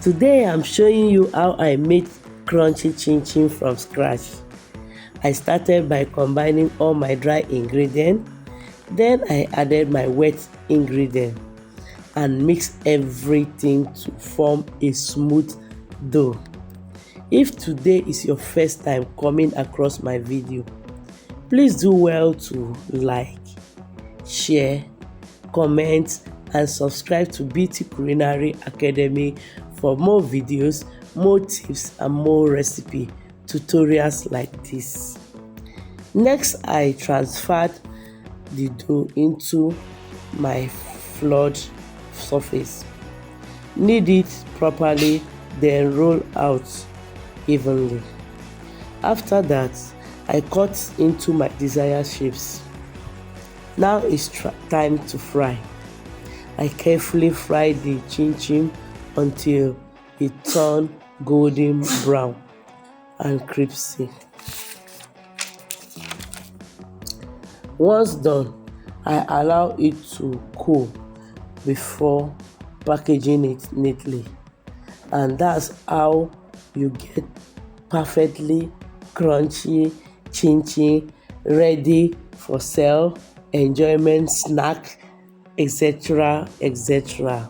Today I'm showing you how I made crunchy chin chin from scratch. I started by combining all my dry ingredients, then I added my wet ingredient and mixed everything to form a smooth dough. If today is your first time coming across my video, please do well to like, share, comment and subscribe to BT Culinary Academy for more videos, more tips and more recipe tutorials like this. Next, I transferred the dough into my floored surface. Knead it properly, then roll out evenly. After that, I cut into my desired shapes. Now it's time to fry. I carefully fry the chin chin until it turns golden brown and crispy. Once done, I allow it to cool before packaging it neatly. And that's how you get perfectly crunchy chin chin ready for sale, enjoyment, snack, etc. etc.